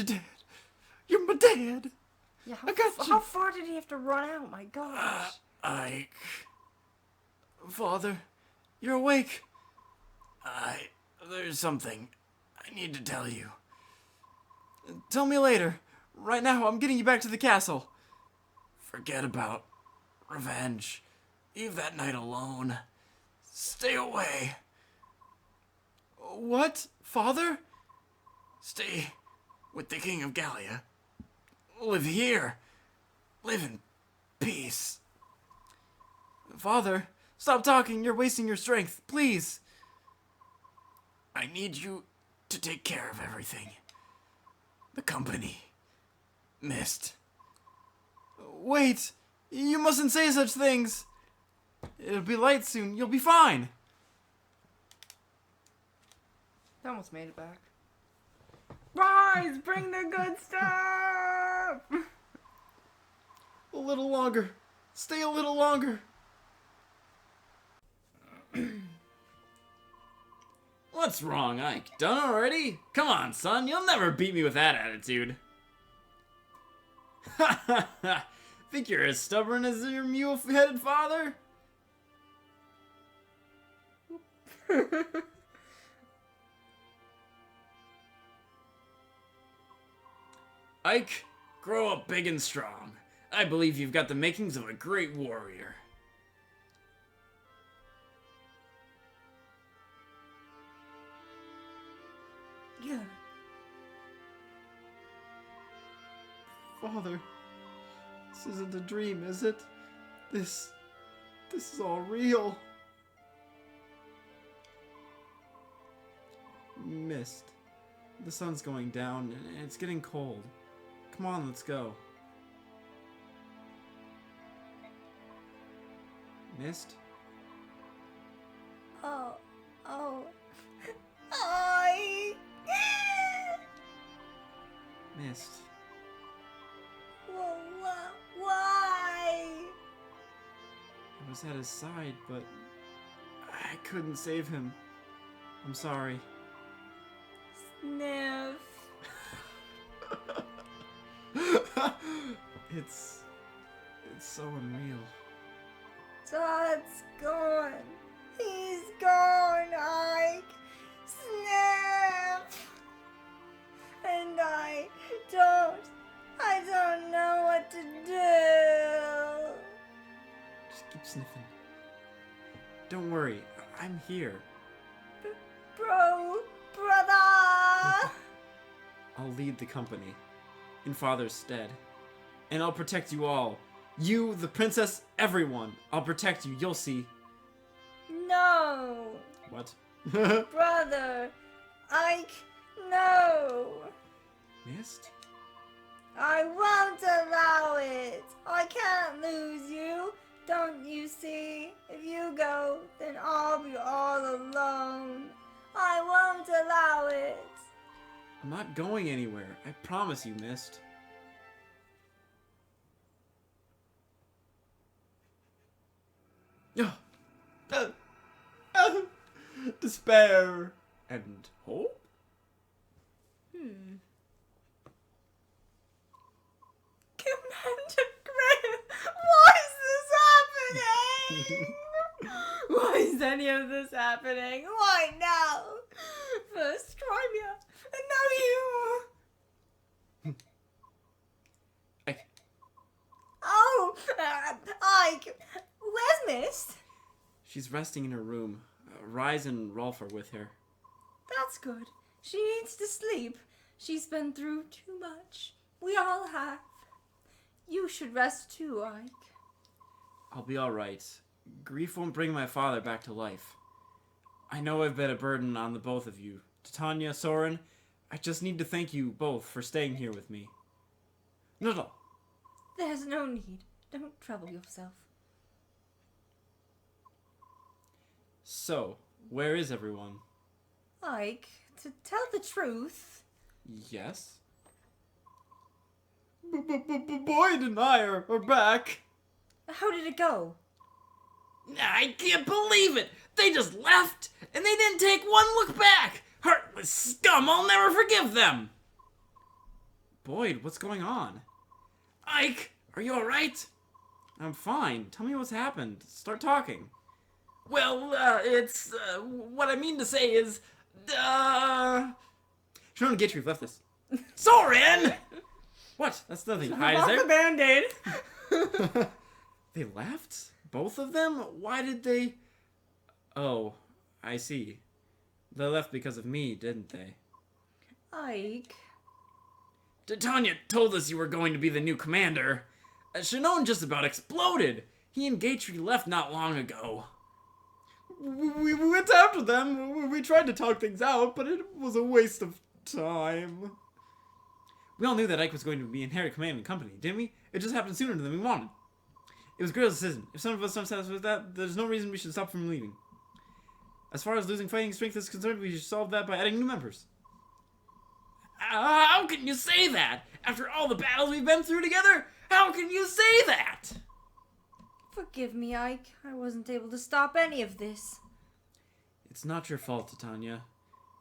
your dad. You're my dad. Yeah, I got you. How far did he have to run out? My gosh. Ike. Father, you're awake. There's something I need to tell you. Tell me later. Right now, I'm getting you back to the castle. Forget about revenge. Leave that night alone. Stay away. What, Father? Stay with the King of Gallia. Live here. Live in peace. Father, stop talking. You're wasting your strength. Please. I need you to take care of everything. The company. Mist. Wait. You mustn't say such things. It'll be light soon. You'll be fine. I almost made it back. Rise! Bring the good stuff! A little longer. Stay a little longer. What's wrong, Ike? Done already? Come on, son. You'll never beat me with that attitude. Ha ha ha. Think you're as stubborn as your mule-headed father? Ike, grow up big and strong. I believe you've got the makings of a great warrior. Yeah. Father, this isn't a dream, is it? This is all real. Mist. The sun's going down and it's getting cold. Come on, let's go. Mist? Oh. I. Mist. Why? I was at his side, but I couldn't save him. I'm sorry. Sniff. It's so unreal. Todd's gone. He's gone, Ike. Sniff. And I don't know what to do. Just keep sniffing. Don't worry, I'm here. Brother. I'll lead the company in Father's stead. And I'll protect you all. You, the princess, everyone. I'll protect you, you'll see. No. What? Brother. Ike, no. Mist? I won't allow it. I can't lose you. Don't you see? If you go, then I'll be all alone. I won't allow it. I'm not going anywhere. I promise you, Mist. Despair and hope? Commander Graham, why is this happening? Why is any of this happening? Why now? First Crimea, and now you. Ike. Oh, Ike, where's Mist? She's resting in her room. Rise and Rolf are with her. That's good. She needs to sleep. She's been through too much. We all have. You should rest too, Ike. I'll be alright. Grief won't bring my father back to life. I know I've been a burden on the both of you. Titania, Soren, I just need to thank you both for staying here with me. No. There's no need. Don't trouble yourself. So, where is everyone? Ike, to tell the truth... Yes? Boyd and I are back. How did it go? I can't believe it! They just left, and they didn't take one look back! Heartless scum, I'll never forgive them! Boyd, what's going on? Ike, are you alright? I'm fine. Tell me what's happened. Start talking. Well, it's, what I mean to say is, Sharon and Gatry left this. Soren! What? That's nothing to hide, is Off there? the Band-Aid. They left? Both of them? Why did they... Oh, I see. They left because of me, didn't they? Ike. Titania told us you were going to be the new commander. Shannon just about exploded. He and Gatry left not long ago. We went after them. We tried to talk things out, but it was a waste of time. We all knew that Ike was going to be inherit command of the company, didn't we? It just happened sooner than we wanted. It was Grill's decision. If some of us aren't satisfied with that, there's no reason we should stop from leaving. As far as losing fighting strength is concerned, we should solve that by adding new members. How can you say that? After all the battles we've been through together? How can you say that? Forgive me, Ike. I wasn't able to stop any of this. It's not your fault, Titania.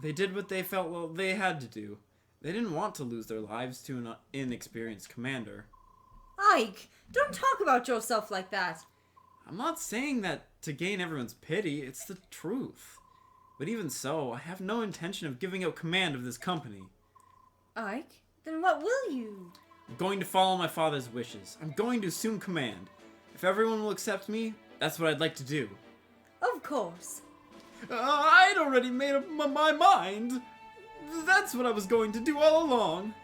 They did what they felt well they had to do. They didn't want to lose their lives to an inexperienced commander. Ike, don't talk about yourself like that. I'm not saying that to gain everyone's pity, it's the truth. But even so, I have no intention of giving up command of this company. Ike, then what will you? I'm going to follow my father's wishes. I'm going to assume command. If everyone will accept me, that's what I'd like to do. Of course. I'd already made up my mind. That's what I was going to do all along.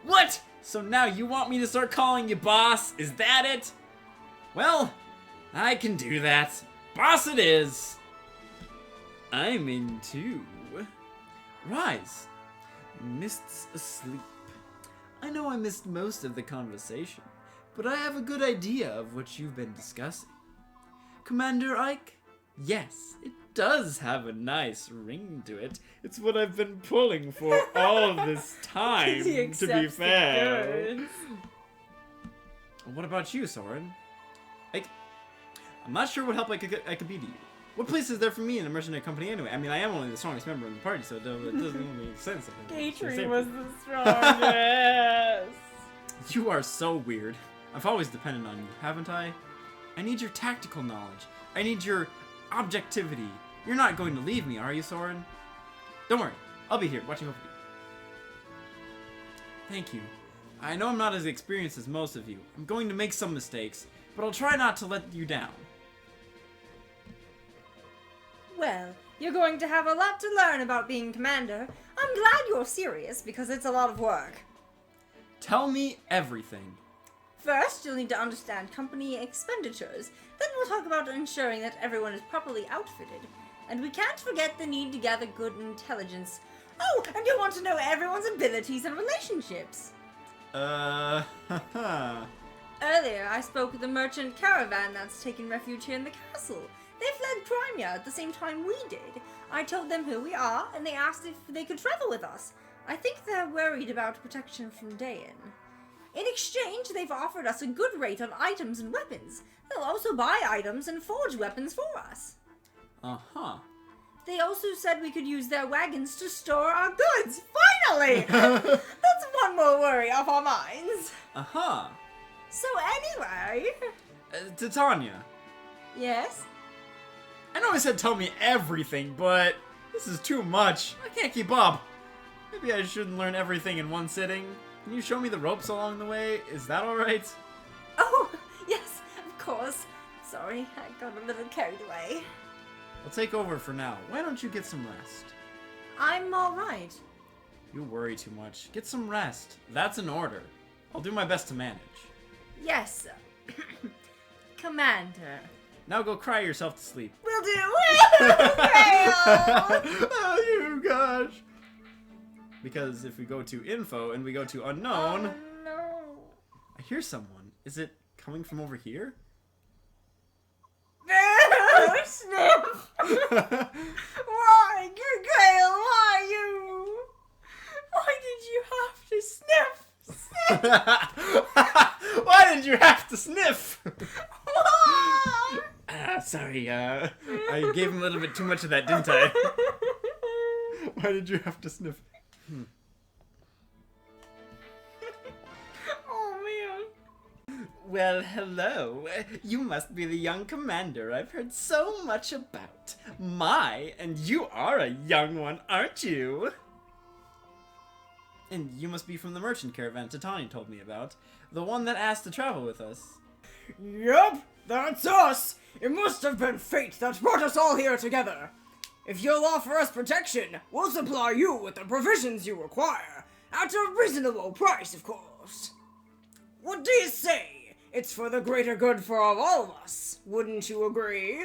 What? So now you want me to start calling you boss? Is that it? Well, I can do that. Boss it is. I'm in too. Rise. Mist's asleep. I know I missed most of the conversation, but I have a good idea of what you've been discussing. Commander Ike? Yes, it does have a nice ring to it. It's what I've been pulling for all of this time, to be fair. What about you, Soren? I'm not sure what help I could be to you. What place is there for me in a mercenary company anyway? I mean, I am only the strongest member of the party, so it doesn't really make sense. Gatry was the strongest. You are so weird. I've always depended on you, haven't I? I need your tactical knowledge. I need your objectivity. You're not going to leave me, are you, Soren? Don't worry. I'll be here, watching over you. Thank you. I know I'm not as experienced as most of you. I'm going to make some mistakes, but I'll try not to let you down. Well, you're going to have a lot to learn about being commander. I'm glad you're serious, because it's a lot of work. Tell me everything. First, you'll need to understand company expenditures. Then we'll talk about ensuring that everyone is properly outfitted. And we can't forget the need to gather good intelligence. Oh, and you'll want to know everyone's abilities and relationships. Haha. Earlier, I spoke with the merchant caravan that's taken refuge here in the castle. They fled Crimea at the same time we did. I told them who we are, and they asked if they could travel with us. I think they're worried about protection from Dayan. In exchange, they've offered us a good rate on items and weapons. They'll also buy items and forge weapons for us. Uh-huh. They also said we could use their wagons to store our goods. Finally! That's one more worry off our minds. Uh-huh. So anyway... Titania. Yes? I know I said tell me everything, but this is too much. I can't keep up. Maybe I shouldn't learn everything in one sitting. Can you show me the ropes along the way? Is that alright? Oh, yes, of course. Sorry, I got a little carried away. I'll take over for now. Why don't you get some rest? I'm alright. You worry too much. Get some rest. That's an order. I'll do my best to manage. Yes, Commander. Now go cry yourself to sleep. Will do. Oh, you gosh. Because if we go to info and we go to unknown... Oh, no. I hear someone. Is it coming from over here? Sniff! Why, Gale, why you? Why did you have to sniff? Why did you have to sniff? Why? Sorry, I gave him a little bit too much of that, didn't I? Why did you have to sniff? Well, hello. You must be the young commander I've heard so much about. And you are a young one, aren't you? And you must be from the merchant caravan Titani told me about. The one that asked to travel with us. Yup, that's us! It must have been fate that brought us all here together. If you'll offer us protection, we'll supply you with the provisions you require, at a reasonable price, of course. What do you say? It's for the greater good for all of us, wouldn't you agree?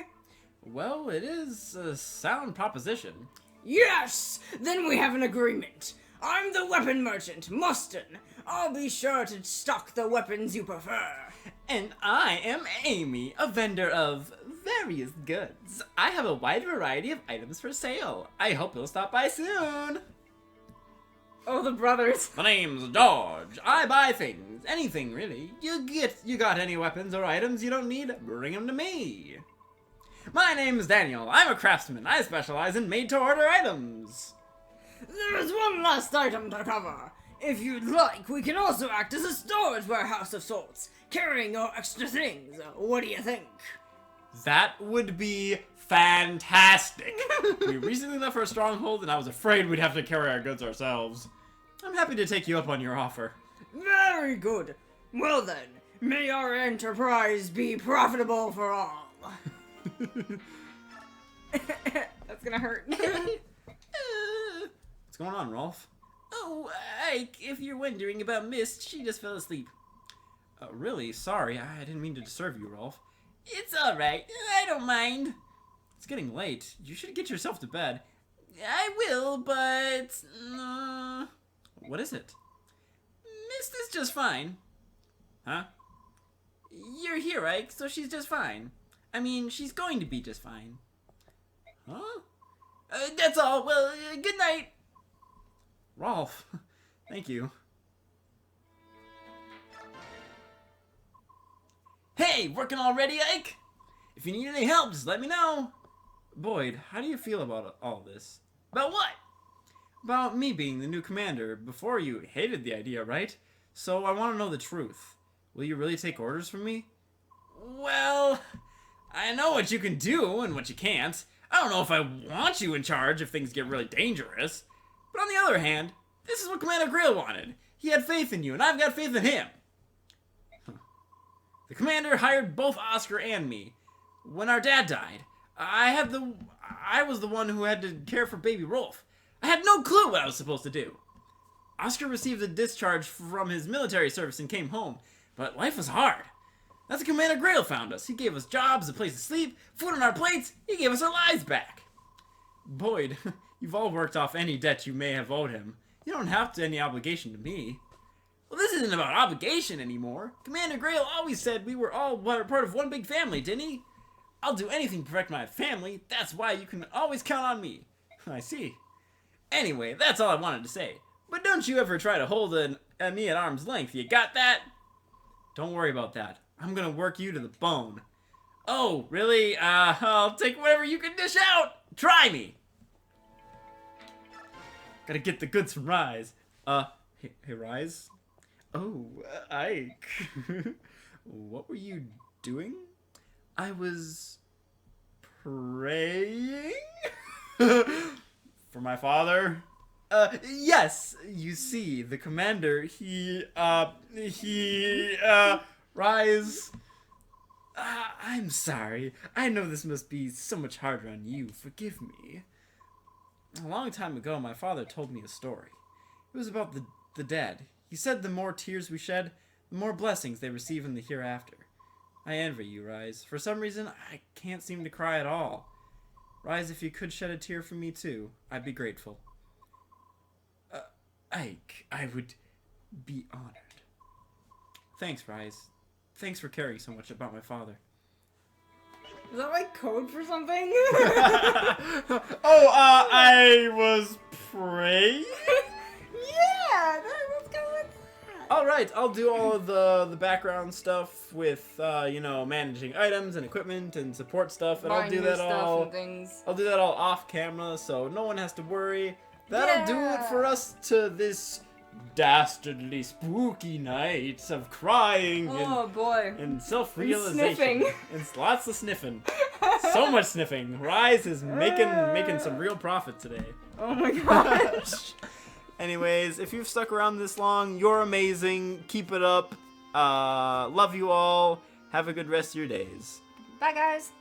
Well, it is a sound proposition. Yes! Then we have an agreement. I'm the weapon merchant, Mustin. I'll be sure to stock the weapons you prefer. And I am Amy, a vendor of various goods. I have a wide variety of items for sale. I hope you'll stop by soon. Oh, the brothers. My name's George. I buy things. Anything, really. You got any weapons or items you don't need? Bring them to me. My name's Daniel. I'm a craftsman. I specialize in made-to-order items. There is one last item to cover. If you'd like, we can also act as a storage warehouse of sorts, carrying your extra things. What do you think? That would be fantastic. We recently left our stronghold, and I was afraid we'd have to carry our goods ourselves. I'm happy to take you up on your offer. Very good. Well then, may our enterprise be profitable for all. That's gonna hurt. What's going on, Rolf? Oh, Ike, if you're wondering about Mist, she just fell asleep. Really? Sorry, I didn't mean to disturb you, Rolf. It's alright, I don't mind. It's getting late. You should get yourself to bed. I will, but... what is it? Mist is just fine. Huh? You're here, Ike, so she's just fine. I mean, she's going to be just fine. Huh? That's all. Well, good night. Rolf, thank you. Hey, working already, Ike? If you need any help, just let me know. Boyd, how do you feel about all this? About what? About me being the new commander. Before, you hated the idea, right? So I want to know the truth. Will you really take orders from me? Well, I know what you can do and what you can't. I don't know if I want you in charge if things get really dangerous. But on the other hand, this is what Commander Grail wanted. He had faith in you, and I've got faith in him. The commander hired both Oscar and me. When our dad died, I was the one who had to care for baby Rolf. I had no clue what I was supposed to do. Oscar received a discharge from his military service and came home, but life was hard. That's when Commander Grail found us. He gave us jobs, a place to sleep, food on our plates. He gave us our lives back. Boyd, you've all worked off any debt you may have owed him. You don't have to any obligation to me. Well, this isn't about obligation anymore. Commander Grail always said we were all part of one big family, didn't he? I'll do anything to protect my family. That's why you can always count on me. I see. Anyway, that's all I wanted to say. But don't you ever try to hold me at arm's length. You got that? Don't worry about that. I'm gonna work you to the bone. Oh, really? I'll take whatever you can dish out. Try me. Gotta get the goods from Rise. Hey, Rise? Oh, Ike. What were you doing? I was praying for my father. Yes, you see, the commander, Rise. I'm sorry. I know this must be so much harder on you. Forgive me. A long time ago, my father told me a story. It was about the dead. He said the more tears we shed, the more blessings they receive in the hereafter. I envy you, Rise. For some reason, I can't seem to cry at all. Rise, if you could shed a tear for me too, I'd be grateful. Ike, I would be honored. Thanks, Rise. Thanks for caring so much about my father. Is that like code for something? I was praying? Yeah, let's go with that. Alright, I'll do all of the background stuff with, managing items and equipment and support stuff, and I'll do that all. And things. I'll do that all off camera, so no one has to worry. That'll do it for us to this dastardly spooky nights of crying Oh boy. and self-realization. And sniffing. And lots of sniffing. So much sniffing. Rise is making some real profit today. Oh my gosh. Anyways, if you've stuck around this long, you're amazing. Keep it up. Love you all. Have a good rest of your days. Bye, guys.